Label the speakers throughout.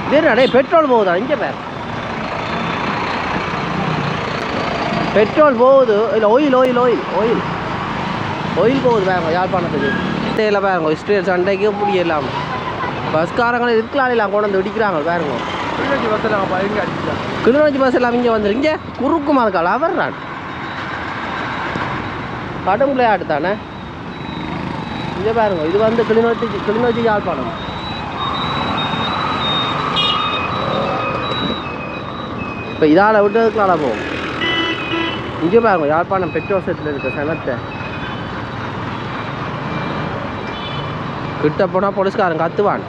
Speaker 1: இதே பெட்ரோல் போகுதா இங்கே பேர் பெட்ரோல் போகுது இல்லை ஆயில் போகுது பாருங்க யாழ்ப்பாணத்துக்கு இல்லை பாருங்க இஸ்ரேல் சண்டைக்கு இப்படி இல்லாமல் பஸ்காரங்களும் இருக்கலாம் இல்லை கொண்டு வந்து இடிக்கிறாங்க பாருங்க கிளிநொச்சி பஸ் எல்லாம் இங்கே வந்துரு இங்கே குறுக்குமா இருக்காள் அவர்றான் கடும் விளையாட்டு தானே இங்கே பாருங்க இது வந்து கிளிநொச்சி யாழ்ப்பாணம் இப்போ இதால் விட்டதுக்குனால போகும் இங்கே பாருங்க யாழ்ப்பாணம் பெட்ரோல் செட்டில் இருக்க சனத்தை கிட்ட போனால் போலீஸ்காரன் கத்துவான்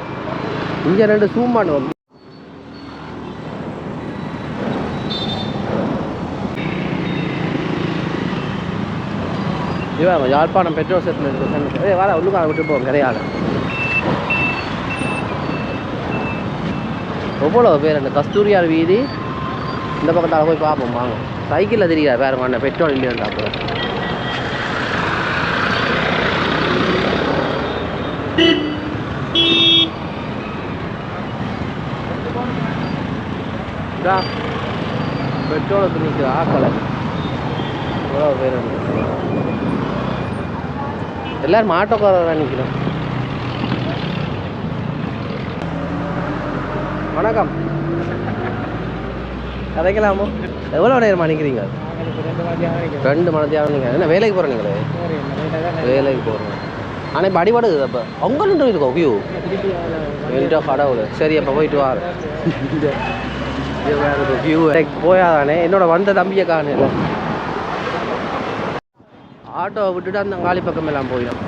Speaker 1: இங்கே 2 ஜூம் பண்ணுவோம் இவன் யாழ்ப்பாணம் பெட்ரோல் செட்டில் இருக்க வேலை உள்ளுக்கார விட்டு போவோம் கிடையாது எவ்வளோ பேர் அந்த கஸ்தூரியார் வீதி இந்த பக்கத்தால் போய் பார்ப்போம் வாங்க சைக்கிளில் தெரியாது வேறு அண்ணன் பெட்ரோல் இல்லையா அப்புறம் பெட்ரோலுக்கு நிற்கிற ஆக்களை எவ்வளோ பேர் எல்லாரும் ஆட்டோக்காரராக நிற்கிறோம் வணக்கம் கதைக்கலாமோ எவ்வளோ நேரமா நிற்கிறீங்க 2 மணித்தியாவது நீங்கள் என்ன வேலைக்கு போகிறீங்களே வேலைக்கு போகிறோம் ஆனால் இப்போ அடிபடுது அப்போ அவங்களும் இருக்கோம் வியூ என்கிட்ட கடவுள் சரி அப்போ போயிட்டு வார் வியூ போயாதானே என்னோட வந்த தம்பியை காணல ஆட்டோவை விட்டுட்டு அந்த காலி பக்கம் எல்லாம் போயிடும்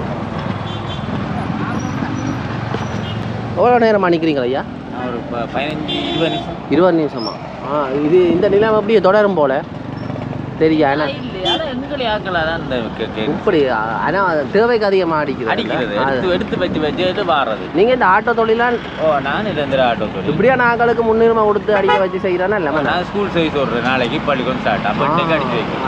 Speaker 1: எவ்வளோ நேரமாக நிற்கிறீங்களா ஐயா
Speaker 2: ஒரு 15-20
Speaker 1: நிமிஷமா இது இந்த நிலம் அப்படியே தொடரும் போல தெரியா இப்படி ஆனால் தேவைக்கு அதிகமாக
Speaker 2: அடிக்கிறது எடுத்து வச்சு வாடுறது
Speaker 1: நீங்கள் இந்த ஆட்டோ தொழிலாம்
Speaker 2: நான் ஆட்டோ தொழில்
Speaker 1: இப்படியா நாங்களுக்கு முன்னுரிமை கொடுத்து அடிக்க வச்சு செய்கிறேன்னா இல்லை
Speaker 2: நான் ஸ்கூல் சர்வீஸ் ஓடுறேன் நாளைக்கு பள்ளிக்கூடம் ஸ்டார்ட் அப்போ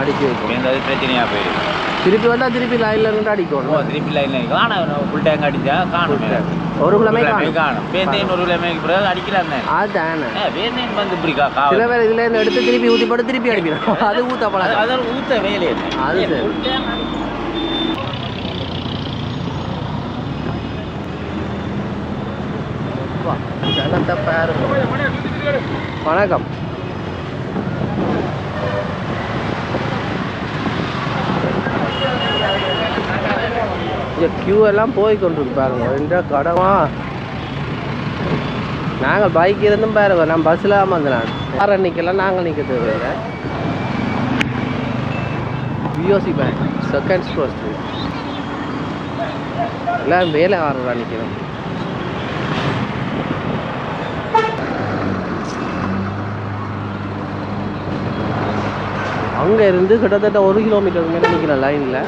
Speaker 2: அடிச்சு வைக்கும் அது பிரச்சனையாக போயிடும்
Speaker 1: திருப்பி வந்தால் திருப்பி லைனில் இருந்து அடிக்கணும்
Speaker 2: திருப்பி லைனில் ஆனால் ஃபுல் டேங்க் அடித்தா காணும்
Speaker 1: ஒரு கிழமை
Speaker 2: காணும் பேந்தேன் ஒரு கிழமைக்கு பிறகு அடிக்கிறாங்க
Speaker 1: அதுதானே
Speaker 2: பேந்தேன் வந்து இப்படி
Speaker 1: சில பேர் இதுல இருந்து எடுத்து திருப்பி ஊற்றி போட்டு திருப்பி அடிக்கிறோம் அது ஊற்ற பழம்
Speaker 2: அதில் ஊற்ற வேலையே
Speaker 1: அது சரி வணக்கம் கியூ எல்லாம் போய் கொண்டிருக்கு பாருங்க என்ற கடமா நாங்கள் பைக் இருந்தும் பாருங்க நான் பஸ்ஸில் வந்தேன் காரை நிற்கலாம் நாங்கள் நிற்க தேவையில்லை POC bank second store street எல்லாம் வேலை ஆர்டராக நிற்கணும் அங்கே இருந்து கிட்டத்தட்ட 1 கிலோமீட்டருக்கு மேலே நிற்கிறேன் லைனில்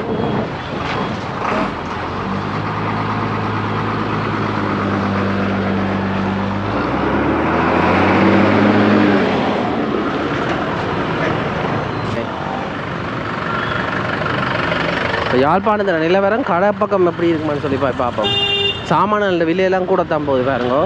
Speaker 1: யாழ்ப்பாணத்தில் நிலவரம் கடை பக்கம் எப்படி இருக்குமான்னு சொல்லி பார்ப்போம் சாமான்கள் விலையெல்லாம் கூட தான் போகுது பாருங்க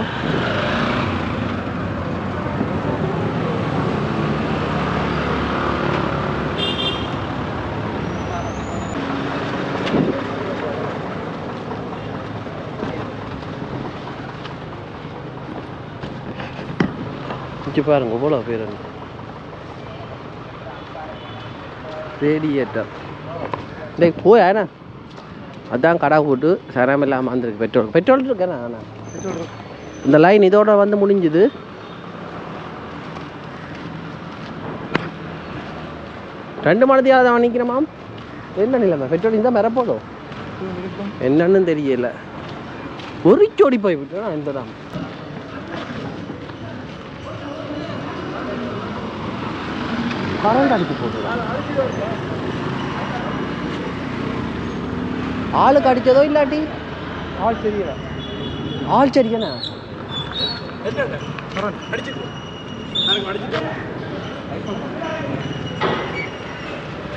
Speaker 1: பாருங்க இவ்வளோ பேர் ரேடியேட்டர் டேய் போய் ஆனா அதான் கடை போட்டு சரம் இல்லாமல் வந்துருக்கு பெட்ரோல் இருக்கேண்ணா ஆனால் இந்த லைன் இதோட வந்து முடிஞ்சுது ரெண்டு மணித்தியாவது தான் நிற்கிறேன் என்ன நிலைமை பெட்ரோல் இந்த மேலே போதும் என்னன்னு தெரியல ஒரு சோடி போய் விட்டோம் இந்த தான் கரண்ட் அடிச்சு போகுது ஆளுக்கு அடிச்சதோ இல்லாட்டி ஆள் சரியாண்ணா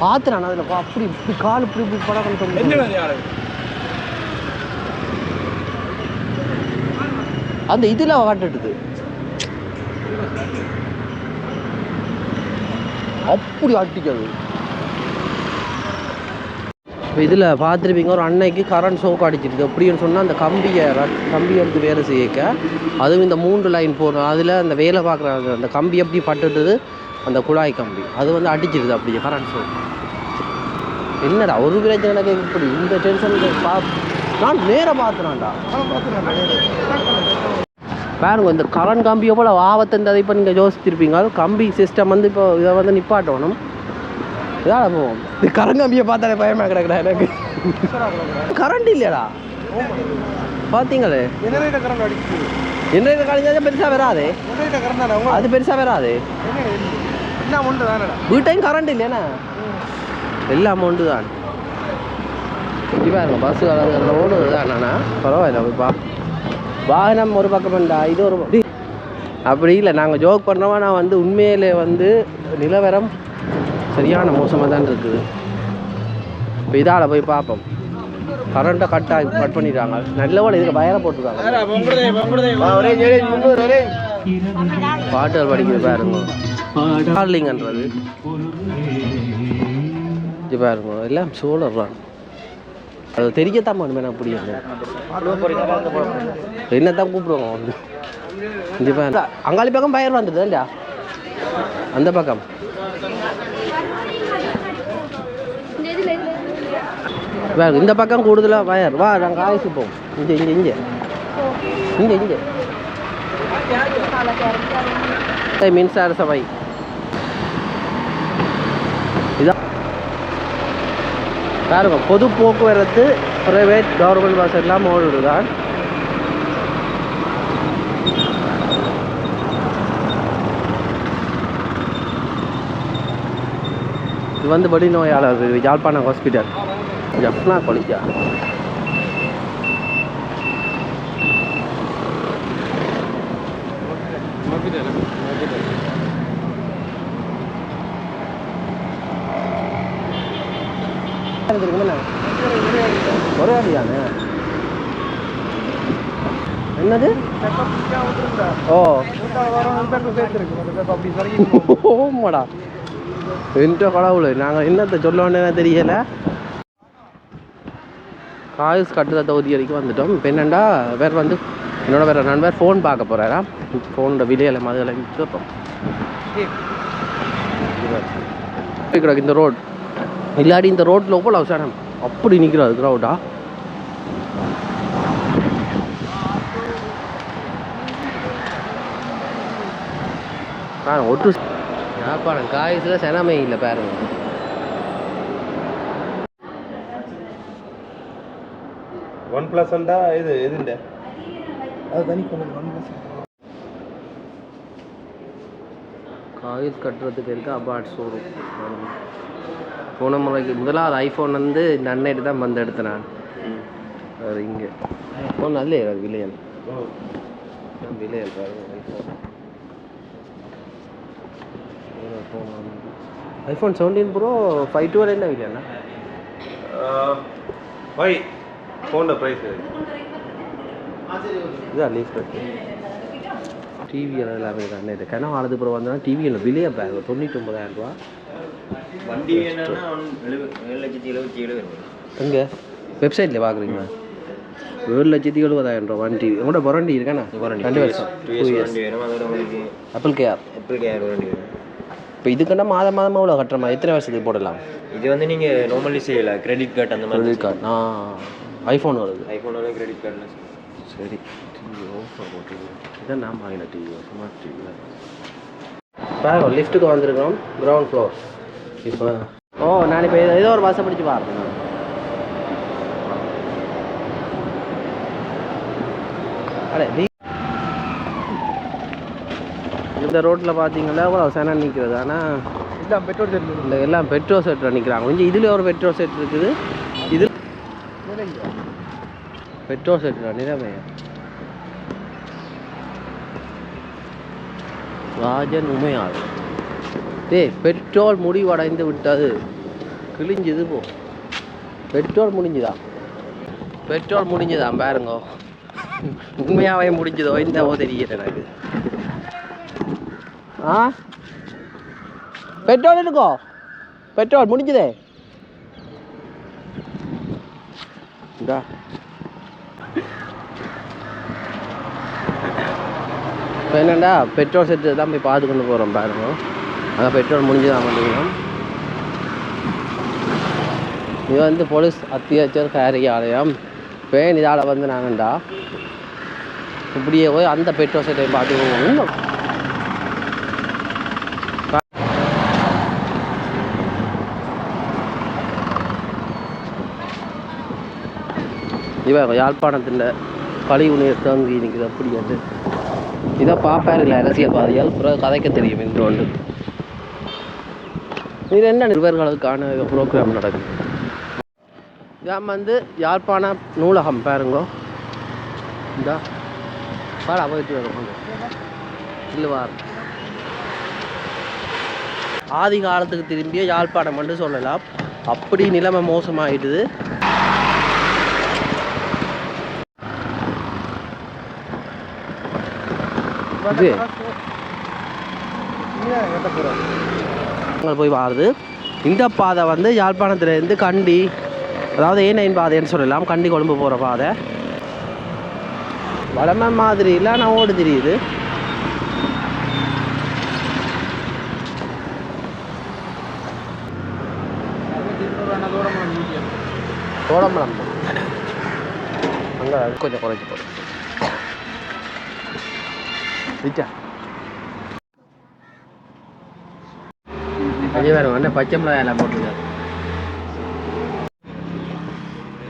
Speaker 1: பார்த்துறான் அதில் அப்படி இப்படி கால் இப்படி இப்படி படம் சொல்லி அந்த இதில் காட்டுது அப்படி அட்டிக்காது. இப்போ இதில் பார்த்துருப்பீங்க ஒரு அன்னைக்கு கரண்ட் ஷோக் அடிச்சிருக்கு. எப்படின்னு சொன்னால் அந்த கம்பியை எடுத்து வேலை செய்யக்க அதுவும் இந்த 3 லைன் போடுறோம் அதில் அந்த வேலை பார்க்குற அந்த கம்பி எப்படி பட்டுட்டுது அந்த குழாய் கம்பி அது வந்து அடிச்சிருது அப்படியே கரண்ட் ஷோக். என்னடா ஒரு பிரச்சனை எனக்கு இப்படி இந்த டென்ஷன் நான் நேராக பார்த்துனான்டா பாருங்க இந்த கரண்ட் கம்பி எவ்வளோ ஆபத்துன்றதை இப்போ நீங்கள் யோசிச்சிருப்பீங்க. கம்பி சிஸ்டம் வந்து இப்போ இதை வந்து நிப்பாட்டணும். இதால போவோம் இது கரண்ட் கம்பியை பார்த்தாலே பயமாக கிடக்குறா எனக்கு. கரண்ட் இல்லையாடா பார்த்தீங்களே என்ன கழிஞ்சாலும் பெருசாக வராது. அது பெருசாக வராது. வீட்டையும் கரண்ட் இல்லையாண்ணா எல்லா அமௌண்ட்டு தான். இப்போ இருக்கும் பஸ்ஸு கலர் ஓடுது தானண்ணா பரவாயில்ல. இப்போ வாகனம் ஒரு பக்கம் பண்ணா இது ஒரு அப்படி இல்லை. நாங்கள் ஜோக் பண்ணுறோமா நான் வந்து உண்மையிலே வந்து நிலவரம் சரியான மோசமாக தான் இருக்குது. இப்போ இதால் போய் பார்ப்போம். கரண்ட்டை கட் பண்ணிடுறாங்க. நல்லவோட இதுக்கு பயரை போட்டுருக்காங்க. பாட்டுகள் படிக்கிறது பாருங்க டார்லிங்கன்றது இது பாருங்க எல்லாம் சோழர் தான். அது தெரியத்தான் பண்ணுமே நான் அப்படி என்னத்தான் கூப்பிடுவோம் வந்து இது பாரு அங்காளி பக்கம் பயிர் வந்துடுதா அந்த பக்கம் இந்த பக்கம் கூடுதலாக வயர் வா நாங்கள் காய்ச்சி போவோம். இங்கே இங்கே இங்கே இங்கே இங்கே மின்சார சபை இதான் பாருங்க. பொது போக்குவரத்து பிரைவேட் கவர்மெண்ட் பஸ் எல்லாம் ஓடுதான். இது வந்து படி நோயாளர் யாழ்ப்பாணம் ஹாஸ்பிட்டல் ஜப்னா கொலிக்கா. ஒரே அடியானே என்னது ஓமாடா என்ற கடவுள் நாங்கள் என்னத்தை சொல்ல வேண்டியது தெரியலை. காய்ஸ் கட்டுற தொகுதி வரைக்கும் வந்துட்டோம். இப்போ என்னென்னா வேறு வந்து என்னோட வேறு நண்பர் ஃபோன் பார்க்க போகிறாரா ஃபோனோட விலையில மதுகளை கேட்போம். இந்த ரோடு இல்லாடி இந்த ரோட்டில் போல் அவசரம் அப்படி நிற்கிறாது க்ரௌடா. ஒட்டு யாழ்ப்பாணம் காய்ஸில் செனமே இல்லை பாருங்க.
Speaker 3: OnePlus இது எதுண்ட அது தனி கொண்டு OnePlus
Speaker 1: காய்ஸ் கட்டுறதுக்கு இருக்க அபார்ட் ஷோரூம். போன முறைக்கு முதலாவது ஐஃபோன் வந்து இந்த அன்னைட்டு தான் வந்து எடுத்தேன் நான். அது இங்கே ஃபோன் நல்ல விலையல் விலையல் பாருங்க ஐஃபோன் 17 ப்ரோ 512 என்ன விலையாண்ணா
Speaker 3: ஃபோனோட ப்ரைஸ்
Speaker 1: இதான் லீஃப் கட்டு டிவி எல்லாம் எல்லாமே தான். இது கனவு ஆனது ப்ரோ வந்தோன்னா டிவியில் விலையை பாருங்க 99,000 ரூபா.
Speaker 2: வண்டி என்னன்னா 7,77,000
Speaker 1: எங்கே வெப்சைட்டில் பார்க்குறீங்களா 7,70,000 ரூபா வண்டி உங்களோட வாரண்டி இருக்காண்ணா 2 வருஷம் 2 இயர்ஸ் ஆப்பிள் கேர்
Speaker 2: வண்டி.
Speaker 1: இப்போ இதுக்குன்னா மாதம் எவ்வளோ கட்டுற மாதிரி எத்தனை வருஷத்துக்கு போடலாம்?
Speaker 2: இது வந்து நீங்கள் நார்மலி செய்யலாம் கிரெடிட் கார்டு அந்த மாதிரி.
Speaker 1: கிரெடிட் கார்டு நான் ஐஃபோன் வருது
Speaker 2: ஐஃபோனோட கிரெடிட் கார்டில்
Speaker 1: சரி. டிவி ஓஃபர் போட்டுருக்கேன் இதான் நான் வாங்கின டிவி ஸ்மார்ட் டிவி. பாருங்க லிஃப்ட்டுக்கு வந்திருக்கோம் கிரவுண்ட் ஃப்ளோர். இப்போ நான் இப்போ ஏதோ ஒரு பஸ்ஸை பிடிச்சி பாருங்க. அடே இந்த ரோட்டில் பார்த்தீங்கன்னா அவ்வளோ சேனா நிற்கிறது. ஆனால்
Speaker 3: எல்லாம் பெட்ரோல் செட்
Speaker 1: இந்த எல்லாம் பெட்ரோல் செட்டில் நிற்கிறாங்க. கொஞ்சம் இதில் ஒரு பெட்ரோல் செட் இருக்குது. இது பெட்ரோல் செட்டில் நிறமையா ராஜன் உமையாள் பெட்ரோல் முடிவடைந்து விட்டது. கிழிஞ்சுது போ பெட்ரோல் முடிஞ்சுதான் பாருங்க. உண்மையாகவே முடிஞ்சதோ இந்த தெரியல எனக்கு. ஆ பெட்ரோல் இருக்கோ? பெட்ரோல் முடிஞ்சுதே. இந்தா இப்போ என்னென்னா பெட்ரோல் செட்டு தான் போய் பார்த்து கொண்டு போகிறோம் பாருங்க. அதான் பெட்ரோல் முடிஞ்சுதான் பண்ணிக்கணும். இது வந்து போலீஸ் அத்தியாச்சர் காரியாலயம். பேன் இதால் வந்து நாங்கண்டா இப்படியே போய் அந்த பெட்ரோல் செட்டை பார்த்து போகணும். இவன் யாழ்ப்பாணத்தில் கழிவு நீர் தங்கி நிற்குது. அப்படி வந்து இதை பார்ப்பார் இல்லை அரசியல்வாதியால் பிறகு கதைக்க தெரியும் என்று ஒன்று. இது என்ன நிருபர்களுக்கான ப்ரோக்ராம் நடக்குது. இதான் வந்து யாழ்ப்பாண நூலகம் பாருங்கோ. இந்த பாடா போயிட்டு வரும் இல்லைவார். ஆதி காலத்துக்கு திரும்பிய யாழ்ப்பாணம் என்று சொல்லலாம். அப்படி நிலைமை மோசமாயிட்டுது. இது போய் வாருது. இந்த பாதை வந்து யாழ்ப்பாணத்துலேருந்து கண்டி, அதாவது A9 பாதைன்னு சொல்லலாம். கண்டி கொழும்பு போகிற பாதை. வளமை மாதிரி இல்லை, நான் ஓடு தெரியுது. தோடம்பலம் அங்கே கொஞ்சம் குறைச்சி போடும். வேறு பச்சை மிளகாய் எல்லாம் போட்டுருக்காரு.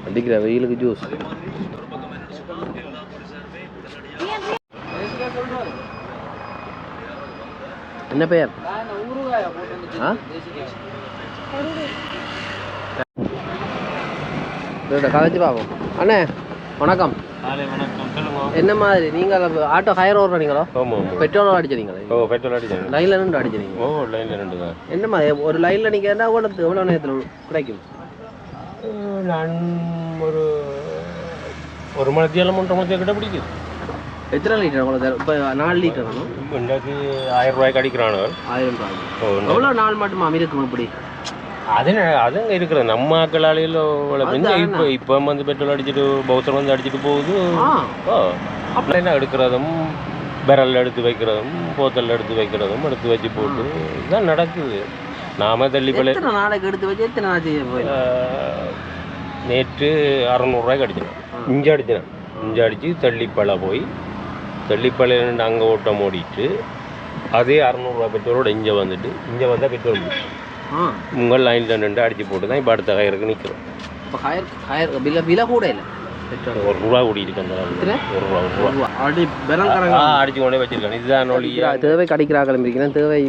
Speaker 1: அடிக்கிற வெயிலுக்கு ஜூஸ். என்ன பெயர்? கதைச்சு பார்ப்போம். அண்ணே வணக்கம். என்ன மாதிரி நீங்கள் ஆட்டோ ஹயர் ஓடுறீங்களோ? பெட்ரோல் அடிச்சிருங்களா?
Speaker 3: பெட்ரோல் அடிச்சேன்.
Speaker 1: லைனில் நின்று அடிச்சிருங்க?
Speaker 3: லைனில் நின்று தான்.
Speaker 1: என்ன மாதிரி ஒரு லைனில் நீங்கள் என்ன எவ்வளோ நேரத்தில் கிடைக்கும்?
Speaker 3: நான் ஒரு மணித்தியாலும் 3 மணித்தியம் கிட்ட பிடிக்குது.
Speaker 1: எத்தனை லிட்டர்? அவ்வளோ இப்போ 4 லிட்டர் வேணும்.
Speaker 3: இன்றைக்கு 1000 ரூபாய்க்கு அடிக்கிறானு.
Speaker 1: 1000 ரூபாய் எவ்வளோ நாள் மட்டுமா இருக்கும்? இப்படி
Speaker 3: அதுங்க இருக்கிறது நம்ம ஆக்களாலையில் இப்போ வந்து பெட்ரோல் அடிச்சுட்டு பவுசர் வந்து அடிச்சுட்டு போகுது. அப்படின்னா எடுக்கிறதும் பெரல் எடுத்து வைக்கிறதும் போத்தல் எடுத்து வைக்கிறதும் எடுத்து வச்சு போட்டு இதுதான் நடக்குது. நாம தள்ளிப்பள்ளி
Speaker 1: நாளைக்கு எடுத்து வச்சு எத்தனை நாள்
Speaker 3: நேற்று 600 ரூபாய்க்கு அடிச்சினேன். இஞ்சி அடிச்சினேன். இஞ்சி அடித்து தள்ளிப்பழை போய் தள்ளிப்பழையிலேருந்து அங்கே ஓட்டம் ஓடிட்டு அதே 600 ரூபா பெட்ரோலோட இங்கே வந்துட்டு இங்கே வந்தால் பெட்ரோல் முடியும். உங்கள் லைனில் நின்று அடித்து போட்டு தான் இப்போ அடுத்த கயிறுக்கு நிற்கிறோம்.
Speaker 1: இப்போ கயிறு விலை கூட இல்லை.
Speaker 3: ஒரு ரூபா கூடியிருக்கு. அந்த ஒரு ரூபா அடிச்சு கொண்டே வச்சிருக்காங்க. இதுதான்
Speaker 1: தேவைக்கு அடிக்கிறார்கள் இருக்கிறேன். தேவை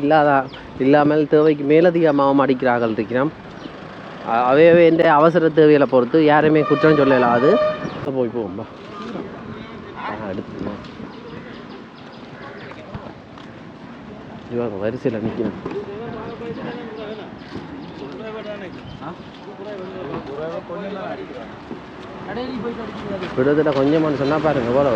Speaker 1: இல்லாமல் தேவைக்கு மேலதிகமாகவும் அடிக்கிறார்கள் இருக்கிறோம். அவையவே எந்த அவசர தேவைகளை பொறுத்து யாருமே குற்றம் சொல்லலாம். அது போய் போகும்பா அடுத்து இவங்க வரிசையில் நிற்கணும். விடுதலை கொஞ்சமானு சொன்னால் பாருங்க எவ்வளோ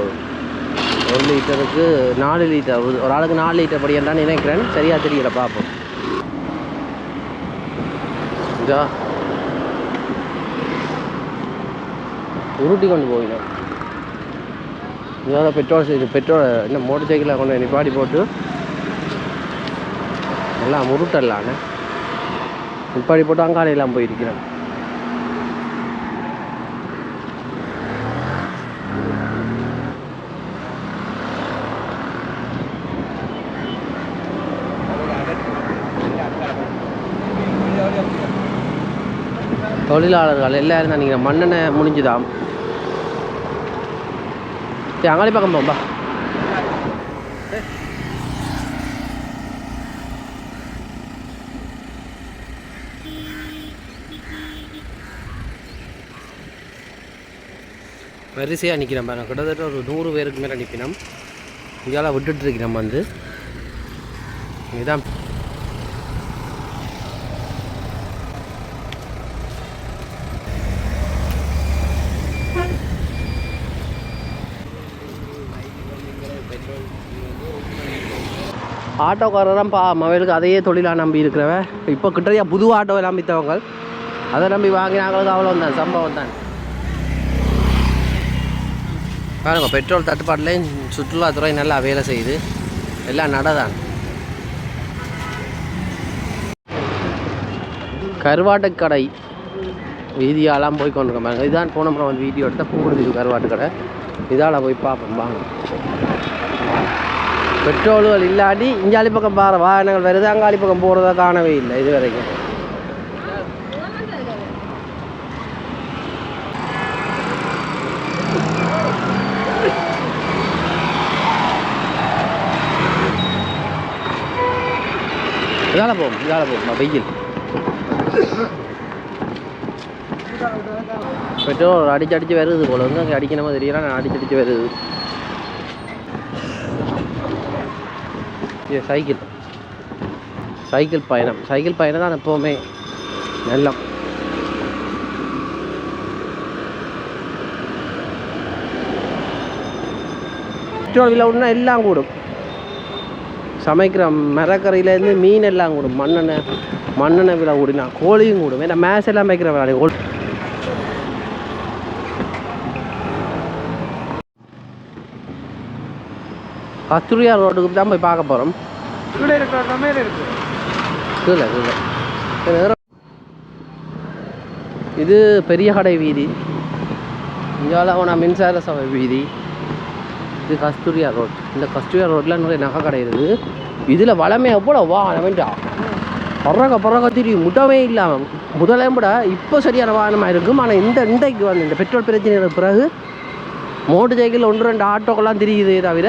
Speaker 1: 1 லிட்டருக்கு 4 லிட்டர். ஒரு ஆளுக்கு 4 லிட்டர் படியான்னு நினைக்கிறேன். சரியாக தெரியல, பார்ப்போம். இதா உருட்டி கொண்டு போயிடும். இதோட பெட்ரோல் என்ன மோட்டர் சைக்கிளில் கொண்டு நிப்பாடி போட்டு எல்லாம் முருட்டல்லான்னு நிப்பாடி போட்டு அங்காலையெல்லாம் போயிருக்கிறேன். தொழிலாளர்கள் எல்லாரும் தான். நீங்கள் மண்ணெண்ணை முடிஞ்சுதான். சரி அங்காளி பக்கம் போம்பா. வரிசையாக நிற்கிறோம் பாருங்க. கிட்டத்தட்ட ஒரு 100 பேருக்கு மேலே நிற்பினோம். இங்கெல்லாம் விட்டுட்டுருக்கிறோம் வந்து. இதுதான் ஆட்டோக்காரரும் மொபைலுக்கு அதையே தொழிலாக நம்பி இருக்கிறவ இப்போ கிட்டறையா புது ஆட்டோ எல்லாம் விற்றவங்க அதை நம்பி வாங்கினாங்களுக்கு அவ்வளோ தான் சம்பவம் தான். பாருங்க பெட்ரோல் தட்டுப்பாட்டிலையும் சுற்றுலாத்துறை நல்லா வேலை செய்யுது, எல்லாம் நடதான். கருவாட்டு கடை வீதியாலாம் போய் கொண்டு இருக்காங்க. இதுதான் போன முறை வந்து வீடியோ எடுத்தால் பூங்குடுதி கருவாட்டு கடை, இதால் போய் பார்ப்போம் வாங்க. பெட்ரோல்கள் இல்லாட்டி இஞ்சாலி பக்கம் பாரு வாகனங்கள் வருது, அங்காளி பக்கம் போகிறதா காணவே இல்லை இது வரைக்கும். இதால் போகும் வெயில். பெட்ரோல் அடிச்சு வருது போல வந்து அங்கே அடிக்கணுமா தெரியல, நான் அடிச்சு வருது. இது சைக்கிள் பயணம் தான் எப்போவுமே நல்லம். பெட்ரோல் விலை ஒன்றா எல்லாம் கூடும், சமைக்கிற மரக்கறியிலேருந்து மீன் எல்லாம் கூடும், மண்ணெண்ணெய் விலை கூடினா கோழியும் கூடும். ஏன்னா மேஸ் எல்லாம் வைக்கிற விலை. கஸ்தூரியா ரோட்டுக்கு தான் போய் பார்க்க போகிறோம். இது பெரிய கடை வீதி, இங்கே மின்சார சபை வீதி. இது கஸ்தூரியா ரோட். இந்த கஸ்தூரியா ரோட்டில் நிறைய நகை கடை இருக்குது. இதில் வளமே எவ்வளோ வாகனம்டா பறக்க தெரியும், முட்டவே இல்லாமல் முதலையும் விட இப்போ சரியான வாகனமாக இருக்கும். ஆனால் இன்றைக்கு வந்து இந்த பெட்ரோல் பிரச்சனைக்கு பிறகு மோட்டர் சைக்கிள் 1-2 ஆட்டோக்கெல்லாம் தெரியுதே தவிர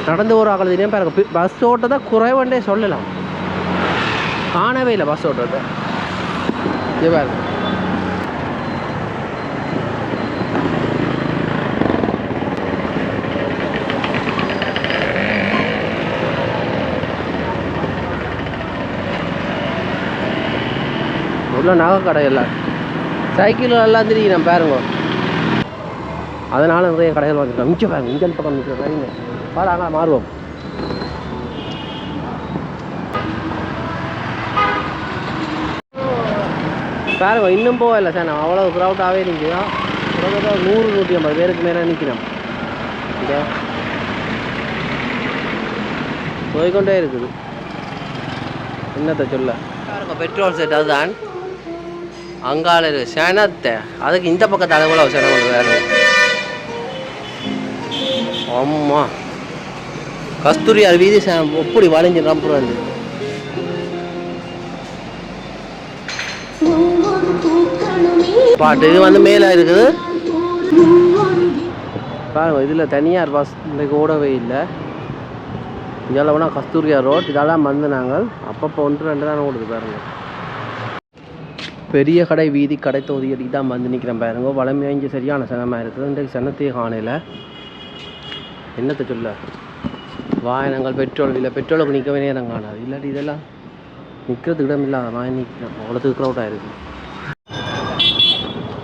Speaker 1: நடந்து ஒரு ஆக்கள் தெரியும் பாருங்க. பஸ் ஓட்டத்தை குறைவண்டே சொல்லலாம், காணவே இல்லை பஸ் ஓட்டத்தை. இது பாருங்க உள்ள நகை கடை எல்லாம், சைக்கிள் எல்லாம் தெரியும் பாருங்க. அதனால நிறைய கடைகள் வந்துட்டோம். மிச்சம் பாருங்க, இஞ்சல் பக்கம் நிற்கிறேன் பாரு, அங்கே மாறுவோம். பாருங்க இன்னும் போகல சார், நான் அவ்வளோ க்ரௌட்டாகவே நிற்கிறோம். 100-150 பேருக்கு மேலே நிற்கிறோம். இங்கே போய்கொண்டே இருக்குது. என்னத்தை சொல்ல பாருங்க, பெட்ரோல் செட் அதுதான் அங்கால சேனத்தை, அதுக்கு இந்த பக்கத்து அளவுல சேனம் வேறு. அம்மா கஸ்தூரியா வீதி எப்படி வளைஞ்சு நம்புற வந்து பாட்டு. இது வந்து மேலே இருக்குது பாருங்க. இதில் தனியார் பஸ் இன்றைக்கு ஓடவே இல்லை. இதெல்லாம் வேணால் கஸ்தூரியா ரோட் இதெல்லாம் வந்து நாங்கள் அப்பப்போ 1-2 தான் ஓடுது பாருங்க. பெரிய கடை வீதி கடை தொகுதி தான் வந்து நிற்கிறேன் பாருங்க. வளமையாக இங்கே சரியான சனமாக இருக்குது. இன்றைக்கு சனத்தையே காணையில் என்னத்தை சொல்ல, வாகனங்கள் பெட்ரோல் இல்லை, பெட்ரோலுக்கு நிற்கவே நேரம் காணாது. இல்லாட்டி இதெல்லாம் நிற்கிறதுக்கு இடம் இல்லாத மாதிரி நிற்கிறோம், அவ்வளோத்துக்கு க்ரௌட்டாக இருக்குது.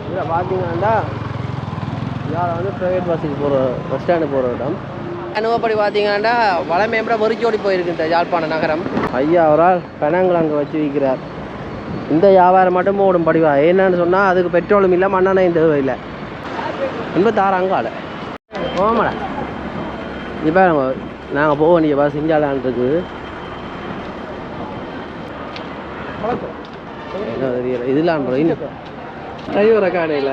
Speaker 1: இதில் பார்த்தீங்கன்னா இதில் வந்து ப்ரைவேட் பஸ்ஸுக்கு போகிற பஸ் ஸ்டாண்டு போகிற இடம். அனுபவப்படி பார்த்தீங்கன்னா வளமேம்பட வெறிச்சோடி போயிருக்கு இந்த யாழ்ப்பாண நகரம். ஐயா அவரால் பெணங்கள் அங்கே வச்சு வைக்கிறார். இந்த வியாபாரம் மட்டும் ஓடும் படிவா. என்னன்னு சொன்னால் அதுக்கு பெட்ரோலும் இல்லை, மண்ணெண்ணையும் தேவையில்லை. 86 அங்கால போமாடா. இப்போ நாங்கள் போக வேண்டிய பஸ் இஞ்சாலான் இருக்குது. என்ன தெரியல இதெல்லாம் டிரைவரை காணையில்